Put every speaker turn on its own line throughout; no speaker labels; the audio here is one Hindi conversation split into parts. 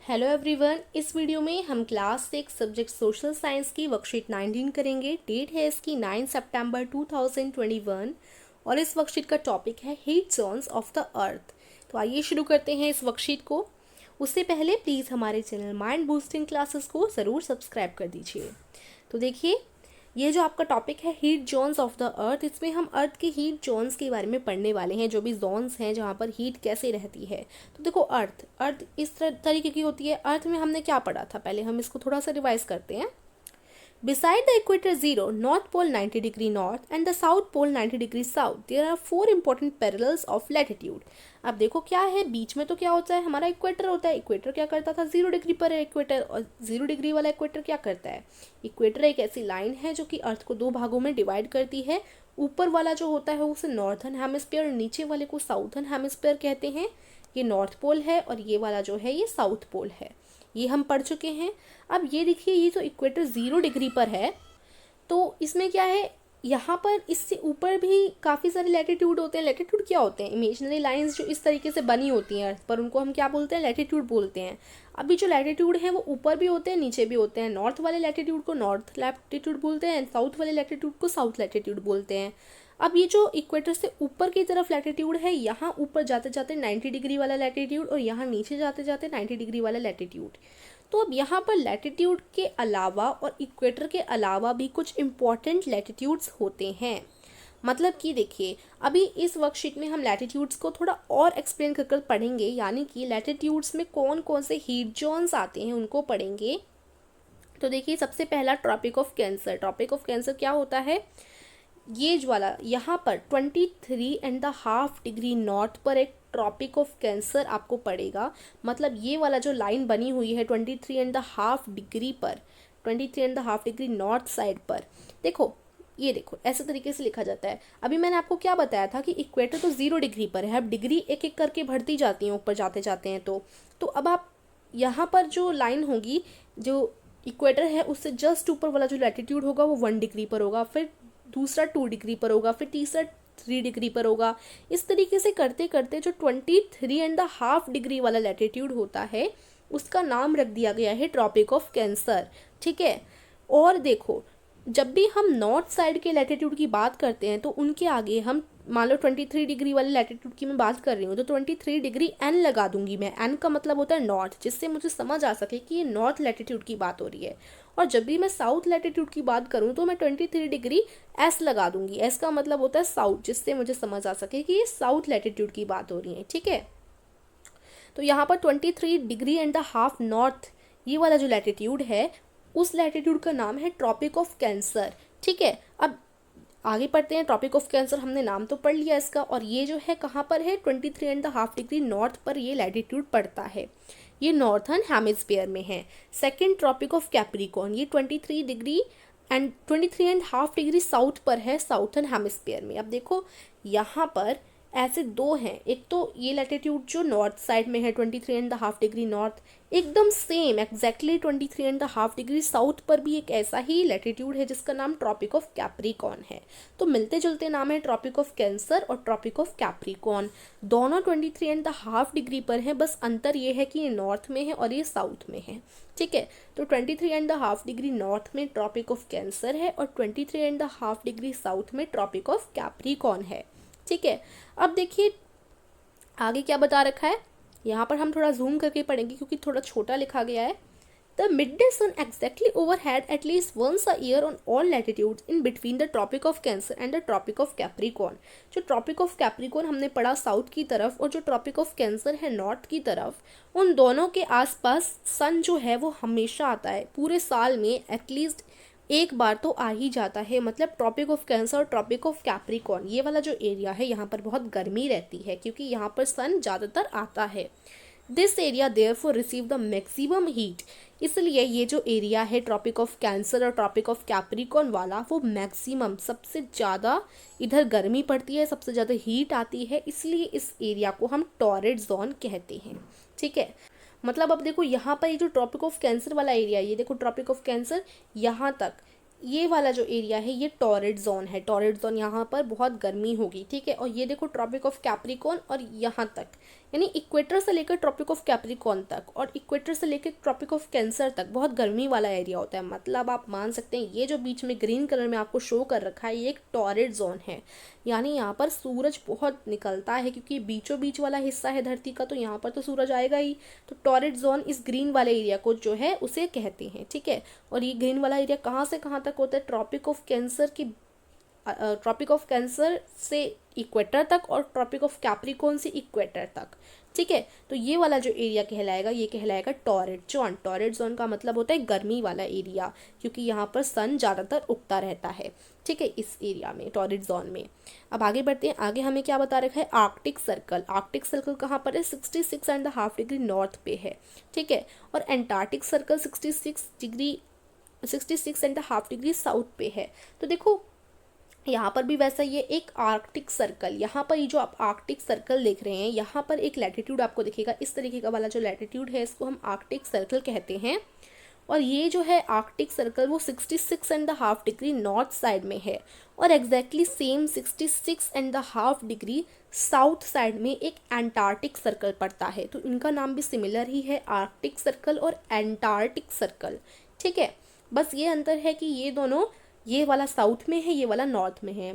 हेलो एवरीवन, इस वीडियो में हम क्लास 6 सब्जेक्ट सोशल साइंस की वर्कशीट 19 करेंगे। डेट है इसकी 9 सितंबर 2021 और इस वर्कशीट का टॉपिक है हीट जोन्स ऑफ द अर्थ। तो आइए शुरू करते हैं इस वर्कशीट को। उससे पहले प्लीज़ हमारे चैनल माइंड बूस्टिंग क्लासेस को ज़रूर सब्सक्राइब कर दीजिए। तो देखिए, ये जो आपका टॉपिक है हीट जोन्स ऑफ द अर्थ, इसमें हम अर्थ के हीट जोन्स के बारे में पढ़ने वाले हैं, जो भी जोन्स हैं जहाँ पर हीट कैसे रहती है। तो देखो, अर्थ अर्थ इस तरीके की होती है। अर्थ में हमने क्या पढ़ा था, पहले हम इसको थोड़ा सा रिवाइज करते हैं। Beside the equator zero, North Pole 90 degree north and the South Pole 90 degree south, there are four important parallels of latitude. अब देखो क्या है, बीच में तो क्या होता है, हमारा इक्वेटर होता है। इक्वेटर क्या करता था, 0 डिग्री पर है इक्वेटर, और 0 डिग्री वाला इक्वेटर क्या करता है, इक्वेटर एक ऐसी लाइन है जो कि अर्थ को दो भागों में डिवाइड करती है। ऊपर वाला जो होता है उसे नॉर्थन हेमिस्फीयर और नीचे वाले को साउथर्न हेमिस्फीयर कहते हैं। ये नॉर्थ पोल है और ये वाला जो है ये साउथ पोल है। ये हम पढ़ चुके हैं। अब ये देखिए, ये जो इक्वेटर 0 डिग्री पर है, तो इसमें क्या है, यहाँ पर इससे ऊपर भी काफ़ी सारे लैटिट्यूड होते हैं। लैटिट्यूड क्या होते हैं, इमेजिनरी लाइंस जो इस तरीके से बनी होती हैं अर्थ पर, उनको हम क्या बोलते हैं, लैटिट्यूड बोलते हैं। अभी जो लैटिट्यूड हैं वो ऊपर भी होते हैं, नीचे भी होते हैं। नॉर्थ वाले लैटिट्यूड को नॉर्थ लैटिट्यूड बोलते हैं, साउथ वाले लैटिट्यूड को साउथ लैटिट्यूड बोलते हैं। अब ये जो इक्वेटर से ऊपर की तरफ लैटिट्यूड है, यहाँ ऊपर जाते जाते 90 डिग्री वाला लैटिट्यूड और यहाँ नीचे जाते जाते 90 डिग्री वाला लैटिट्यूड। तो अब यहाँ पर लैटिट्यूड के अलावा और इक्वेटर के अलावा भी कुछ इम्पॉर्टेंट लैटिट्यूड्स होते हैं। मतलब कि देखिए, अभी इस वर्कशीट में हम लैटिट्यूड्स को थोड़ा और एक्सप्लेन कर पढ़ेंगे, यानी कि लैटिट्यूड्स में कौन कौन से हीट जोन्स आते हैं उनको पढ़ेंगे। तो देखिए, सबसे पहला tropic of cancer. Tropic of cancer क्या होता है, ये वाला यहाँ पर 23.5 डिग्री नॉर्थ पर एक ट्रॉपिक ऑफ कैंसर आपको पड़ेगा। मतलब ये वाला जो लाइन बनी हुई है 23.5 डिग्री पर, 23.5 डिग्री नॉर्थ साइड पर, देखो ये देखो ऐसे तरीके से लिखा जाता है। अभी मैंने आपको क्या बताया था कि इक्वेटर तो 0 डिग्री पर है। अब डिग्री एक एक करके बढ़ती जाती हैं ऊपर जाते जाते हैं। तो अब आप यहाँ पर जो लाइन होगी, जो इक्वेटर है उससे जस्ट ऊपर वाला जो लैटिट्यूड होगा वो 1 डिग्री पर होगा, फिर दूसरा 2 डिग्री पर होगा, फिर तीसरा 3 डिग्री पर होगा। इस तरीके से करते करते जो 23.5 डिग्री वाला लैटिट्यूड होता है उसका नाम रख दिया गया है ट्रॉपिक ऑफ कैंसर। ठीक है। और देखो, जब भी हम नॉर्थ साइड के लैटिट्यूड की बात करते हैं तो उनके आगे हम, मान लो 23 डिग्री वाले लैटिट्यूड की मैं बात कर रही हूँ, तो 23 डिग्री एन लगा दूंगी मैं। एन का मतलब होता है नॉर्थ, जिससे मुझे समझ आ सके कि ये नॉर्थ लैटिट्यूड की बात हो रही है। और जब भी मैं साउथ लैटिट्यूड की बात करूँ तो मैं 23 डिग्री एस लगा दूंगी। एस का मतलब होता है साउथ, जिससे मुझे समझ आ सके कि ये साउथ लैटिट्यूड की बात हो रही है। ठीक है। तो यहाँ पर 23.5 नॉर्थ, ये वाला जो लैटिट्यूड है, उस लैटिट्यूड का नाम है ट्रॉपिक ऑफ कैंसर। ठीक है। अब आगे पढ़ते हैं। ट्रॉपिक ऑफ कैंसर हमने नाम तो पढ़ लिया इसका, और ये जो है कहाँ पर है, 23.5 डिग्री नॉर्थ पर ये लैटिट्यूड पड़ता है। ये नॉर्थर्न हेमिस्फीयर में है। सेकेंड ट्रॉपिक ऑफ कैप्रिकॉर्न, ये 23.5 डिग्री साउथ पर है, साउथर्न हेमिस्फीयर में। अब देखो यहाँ पर ऐसे दो हैं, एक तो ये लैटिट्यूड जो नॉर्थ साइड में है 23.5 डिग्री नॉर्थ, एकदम सेम एग्जैक्टली 23.5 डिग्री साउथ पर भी एक ऐसा ही लैटिट्यूड है जिसका नाम ट्रॉपिक ऑफ कैप्रिकॉर्न है। तो मिलते जुलते नाम है ट्रॉपिक ऑफ कैंसर और ट्रॉपिक ऑफ कैप्रिकॉर्न। दोनों 23.5 डिग्री पर है, बस अंतर ये है कि ये नॉर्थ में है और ये साउथ में है। ठीक है। तो 23.5 डिग्री नॉर्थ में ट्रॉपिक ऑफ कैंसर है और 23.5 डिग्री साउथ में ट्रॉपिक ऑफ कैप्रिकॉर्न है। ठीक है। अब देखिए आगे क्या बता रखा है, यहाँ पर हम थोड़ा जूम करके पढ़ेंगे क्योंकि थोड़ा छोटा लिखा गया है। The midday sun exactly overhead at least once a year on all latitudes in between the tropic of cancer and the tropic of capricorn। जो ट्रॉपिक ऑफ कैप्रिकॉर्न हमने पढ़ा साउथ की तरफ, और जो ट्रॉपिक ऑफ कैंसर है नॉर्थ की तरफ, उन दोनों के आसपास सन जो है वो हमेशा आता है। पूरे साल में एटलीस्ट एक बार तो आ ही जाता है। मतलब ट्रॉपिक ऑफ कैंसर और ट्रॉपिक ऑफ कैप्रिकॉर्न, ये वाला जो एरिया है यहाँ पर बहुत गर्मी रहती है क्योंकि यहाँ पर सन ज़्यादातर आता है। This area therefore receive the maximum heat, इसलिए ये जो एरिया है ट्रॉपिक ऑफ कैंसर और ट्रॉपिक ऑफ कैप्रिकॉर्न वाला, वो मैक्सिमम सबसे ज़्यादा इधर गर्मी पड़ती है, सबसे ज़्यादा हीट आती है, इसलिए इस एरिया को हम टॉरेड जोन कहते हैं। ठीक है। मतलब अब देखो यहाँ पर ये जो ट्रॉपिक ऑफ कैंसर वाला एरिया, ये देखो ट्रॉपिक ऑफ कैंसर यहाँ तक, ये वाला जो एरिया है ये टॉरिड जोन है। टॉरिड जोन यहाँ पर बहुत गर्मी होगी, ठीक है। और ये देखो ट्रॉपिक ऑफ कैप्रिकॉर्न और यहाँ तक, यानी इक्वेटर से लेकर ट्रॉपिक ऑफ कैप्रिकॉर्न तक और इक्वेटर से लेकर ट्रॉपिक ऑफ कैंसर तक बहुत गर्मी वाला एरिया होता है। मतलब आप मान सकते हैं ये जो बीच में ग्रीन कलर में आपको शो कर रखा है ये एक टॉरिड जोन है, यानी यहाँ पर सूरज बहुत निकलता है, क्योंकि बीचों बीच वाला हिस्सा है धरती का, तो यहाँ पर तो सूरज आएगा ही। तो टॉरिड जोन इस ग्रीन वाले एरिया को जो है उसे कहते हैं, ठीक है। और ये ग्रीन वाला एरिया कहाँ से कहाँ तक होता है, ट्रॉपिक ऑफ कैंसर की ट्रॉपिक ऑफ कैंसर से इक्वेटर तक और ट्रॉपिक ऑफ कैप्रिकॉर्न से इक्वेटर तक, ठीक है। तो ये वाला जो एरिया कहलाएगा ये कहलाएगा टॉरिड जोन। टॉरिड जोन का मतलब होता है गर्मी वाला एरिया, क्योंकि यहाँ पर सन ज़्यादातर उगता रहता है, ठीक है, इस एरिया में, टॉरिड जोन में। अब आगे बढ़ते हैं। आगे हमें क्या बता रखा है, आर्कटिक सर्कल। आर्कटिक सर्कल कहाँ पर है, 66.5 डिग्री नॉर्थ पे है, ठीक है। और एंटार्क्टिक सर्कल 66.5 डिग्री साउथ पे है। तो देखो यहाँ पर भी वैसा ये एक आर्कटिक सर्कल, यहाँ पर ये जो आप आर्कटिक सर्कल देख रहे हैं यहाँ पर एक लैटिट्यूड आपको दिखेगा, इस तरीके का वाला जो लैटिट्यूड है इसको हम आर्कटिक सर्कल कहते हैं। और ये जो है आर्कटिक सर्कल वो 66.5 डिग्री नॉर्थ साइड में है और exactly same 66.5 degree south side में एक एंटार्क्टिक सर्कल पड़ता है। तो इनका नाम भी सिमिलर ही है, आर्कटिक सर्कल और एंटार्क्टिक सर्कल, ठीक है। बस ये अंतर है कि ये दोनों, ये वाला साउथ में है ये वाला नॉर्थ में है,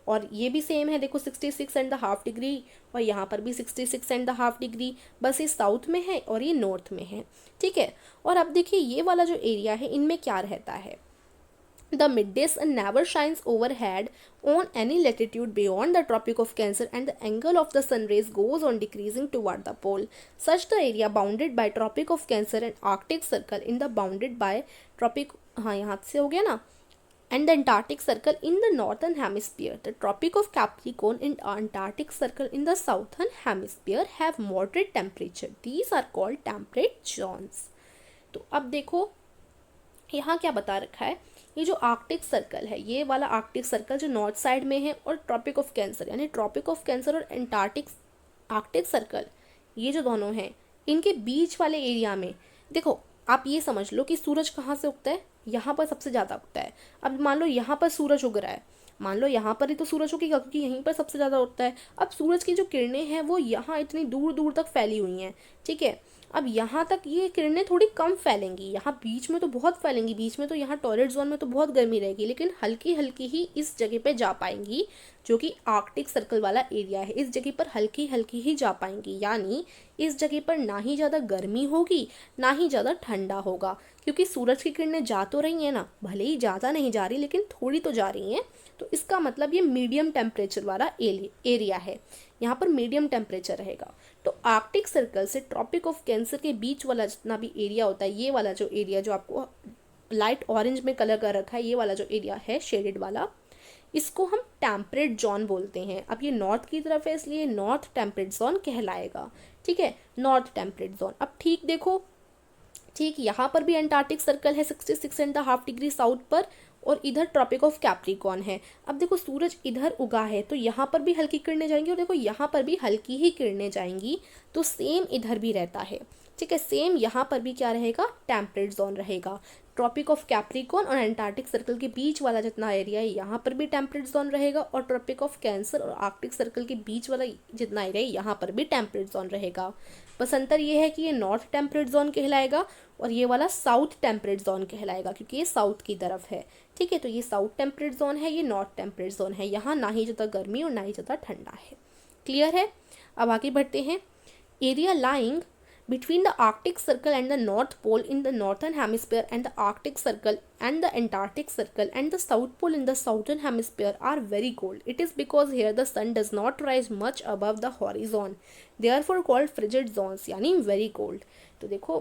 और ये भी सेम है, देखो 66.5 डिग्री और यहाँ पर भी 66.5 डिग्री, बस ये साउथ में है और ये नॉर्थ में है, ठीक है। और अब देखिए ये वाला जो एरिया है इनमें क्या रहता है, The midday sun never shines overhead on any latitude beyond the Tropic of Cancer, and the angle of the sun rays goes on decreasing toward the pole. Such the area bounded by Tropic of Cancer and Arctic Circle in the bounded by Tropic, हाँ यहाँ से हो गया ना, and the Antarctic Circle in the northern hemisphere. The Tropic of Capricorn and Antarctic Circle in the southern hemisphere have moderate temperature. These are called temperate zones. तो अब देखो यहाँ क्या बता रखा है, ये जो आर्कटिक सर्कल है ये वाला आर्कटिक सर्कल जो नॉर्थ साइड में है और ट्रॉपिक ऑफ कैंसर, यानी ट्रॉपिक ऑफ कैंसर और एंटार्क्टिक आर्कटिक सर्कल, ये जो दोनों हैं इनके बीच वाले एरिया में देखो आप ये समझ लो कि सूरज कहाँ से उगता है, यहाँ पर सबसे ज़्यादा उगता है। अब मान लो यहाँ पर सूरज उग रहा है, मान लो यहाँ पर ही तो सूरज उगेगा क्योंकि यहीं पर सबसे ज़्यादा उगता है। अब सूरज की जो किरणें हैं वो यहाँ इतनी दूर दूर तक फैली हुई हैं, ठीक है। अब यहाँ तक ये किरणें थोड़ी कम फैलेंगी, यहाँ बीच में तो बहुत फैलेंगी, बीच में तो यहाँ टॉरिड जोन में तो बहुत गर्मी रहेगी, लेकिन हल्की हल्की ही इस जगह पे जा पाएंगी जो कि आर्कटिक सर्कल वाला एरिया है, इस जगह पर हल्की हल्की ही जा पाएंगी। यानी इस जगह पर ना ही ज़्यादा गर्मी होगी ना ही ज़्यादा ठंडा होगा, क्योंकि सूरज की किरणें जा तो रही हैं ना, भले ही ज़्यादा नहीं जा रही लेकिन थोड़ी तो जा रही हैं। तो इसका मतलब ये मीडियम टेम्परेचर वाला एरिया है, यहाँ पर मीडियम टेम्परेचर रहेगा। तो आर्कटिक सर्कल से ट्रॉपिक ऑफ कैंसर के बीच वाला जितना भी एरिया होता है, ये वाला जो एरिया जो आपको लाइट ऑरेंज में कलर कर रखा है, ये वाला जो एरिया है शेडेड वाला, इसको हम टेम्परेट जोन बोलते हैं। अब ये नॉर्थ की तरफ है इसलिए नॉर्थ टेम्परेट जोन कहलाएगा, ठीक है, नॉर्थ टेम्परेट जोन। अब ठीक देखो, ठीक यहाँ पर भी एंटार्क्टिक सर्कल है 66.5 डिग्री साउथ पर और इधर ट्रॉपिक ऑफ कैप्रिकॉर्न है। अब देखो सूरज इधर उगा है तो यहाँ पर भी हल्की किरणें जाएंगी और देखो यहाँ पर भी हल्की ही किरणें जाएंगी, तो सेम इधर भी रहता है, ठीक है। सेम यहाँ पर भी क्या रहेगा, टेम्परेट जोन रहेगा। ट्रॉपिक ऑफ कैप्रिकॉर्न और एंटार्क्टिक सर्कल के बीच वाला जितना एरिया है यहाँ पर भी टेम्परेट जोन रहेगा और ट्रॉपिक ऑफ कैंसर और आर्कटिक सर्कल के बीच वाला जितना एरिया है यहाँ पर भी टेम्परेट जोन रहेगा। बस अंतर ये है कि ये नॉर्थ टेम्परेट जोन कहलाएगा और ये वाला साउथ टेम्परेट जोन कहलाएगा क्योंकि ये साउथ की तरफ है, ठीक है। तो ये साउथ टेम्परेट जोन है, ये नॉर्थ टेम्परेट जोन है, यहाँ ना ही ज़्यादा गर्मी और ना ही ज़्यादा ठंडा है। क्लियर है। अब आगे बढ़ते हैं। Area lying between the Arctic Circle and the North Pole in the northern hemisphere and the Arctic Circle and the Antarctic Circle and the South Pole in the southern hemisphere are very cold. It is because here the sun does not rise much above the horizon, therefore called frigid zones, यानी very cold। तो देखो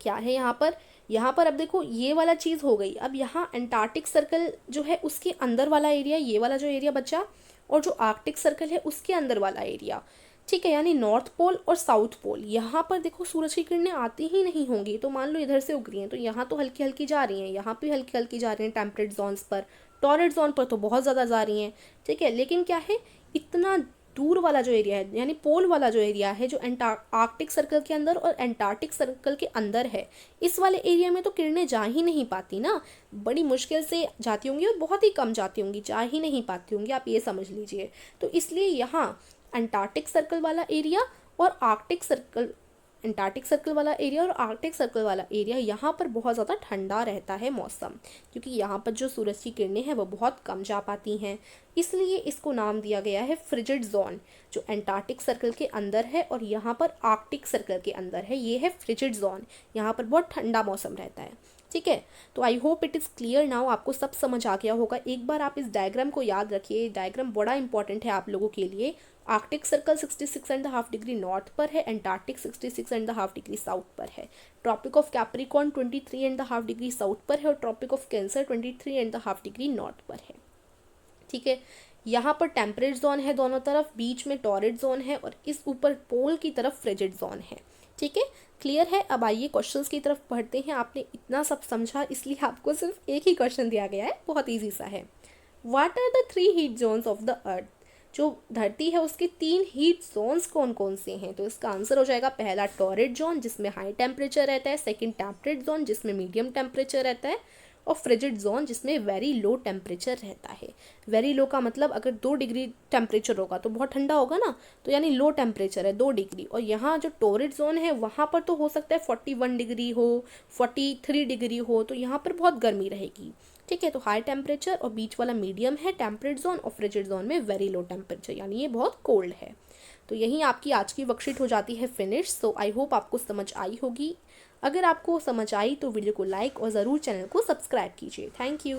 क्या है यहाँ पर अब देखो ये वाला चीज़ हो गई। अब यहाँ एंटार्क्टिक सर्कल जो है उसके अंदर वाला एरिया, ये वाला जो एरिया बचा, और जो आर्कटिक सर्कल है उसके अंदर वाला एरिया, ठीक है, यानी नॉर्थ पोल और साउथ पोल। यहाँ पर देखो सूरज की किरणें आती ही नहीं होंगी, तो मान लो इधर से उग रही हैं तो यहाँ तो हल्की हल्की जा रही हैं, यहाँ भी हल्की हल्की जा रही हैं टेम्परेट जोन्स पर, टॉरिड जोन पर तो बहुत ज़्यादा जा रही हैं, ठीक है। लेकिन क्या है, इतना दूर वाला जो एरिया है यानी पोल वाला जो एरिया है जो आर्कटिक सर्कल के अंदर और एंटार्क्टिक सर्कल के अंदर है, इस वाले एरिया में तो किरणें जा ही नहीं पाती ना, बड़ी मुश्किल से जाती होंगी और बहुत ही कम जाती होंगी, जा ही नहीं पाती होंगी, आप ये समझ लीजिए। तो इसलिए यहाँ एंटार्क्टिक सर्कल वाला एरिया और एंटार्क्टिक सर्कल वाला एरिया और आर्कटिक सर्कल वाला एरिया यहाँ पर बहुत ज़्यादा ठंडा रहता है मौसम, क्योंकि यहाँ पर जो सूरज की किरणें हैं वो बहुत कम जा पाती हैं, इसलिए इसको नाम दिया गया है फ्रिजिड जोन, जो एंटार्क्टिक सर्कल के अंदर है और यहाँ पर आर्कटिक सर्कल के अंदर है, ये है फ्रिजिड जोन। यहाँ पर बहुत ठंडा मौसम रहता है। ठीक है, तो I hope it is clear now, आपको सब समझ आ गया होगा। एक बार आप इस डायग्राम को याद रखिए, डायग्राम बड़ा इंपॉर्टेंट है आप लोगों के लिए। आर्कटिक सर्कल 66.5 डिग्री नॉर्थ पर है, एंटार्क्टिक 66.5 डिग्री साउथ पर है, tropic of Capricorn 23.5 degree south पर है और tropic of cancer 23.5 degree north पर है। ठीक है, यहाँ पर टेम्परेट जोन है दोनों तरफ, बीच में टॉरिड जोन है और इस ऊपर पोल की तरफ फ्रिजिड जोन है। ठीक है, क्लियर है। अब आइए क्वेश्चंस की तरफ पढ़ते हैं। आपने इतना सब समझा इसलिए आपको सिर्फ एक ही क्वेश्चन दिया गया है, बहुत ईजी सा है। What are the 3 heat zones of the earth? जो धरती है उसके 3 हीट जोन्स कौन कौन से हैं? तो इसका आंसर हो जाएगा पहला टॉरिड जोन जिसमें हाई टेम्परेचर रहता है, सेकंड टेम्परेट जोन जिसमें मीडियम टेम्परेचर रहता है और फ्रिजिड जोन जिसमें वेरी लो टेम्परेचर रहता है। वेरी लो का मतलब अगर 2 डिग्री टेम्परेचर होगा तो बहुत ठंडा होगा ना, तो यानी लो टेम्परेचर है 2 डिग्री। और यहाँ जो टॉरिड जोन है वहाँ पर तो हो सकता है 41 डिग्री हो, 43 डिग्री हो, तो यहाँ पर बहुत गर्मी रहेगी। ठीक है, तो हाई टेम्परेचर और बीच वाला मीडियम है टेम्परेट जोन और फ्रिजिड जोन में वेरी लो टेम्परेचर, यानी ये बहुत कोल्ड है। तो यही आपकी आज की वर्कशीट हो जाती है फिनिश। सो आई होप आपको समझ आई होगी। अगर आपको समझ आई तो वीडियो को लाइक और ज़रूर चैनल को सब्सक्राइब कीजिए। Thank you.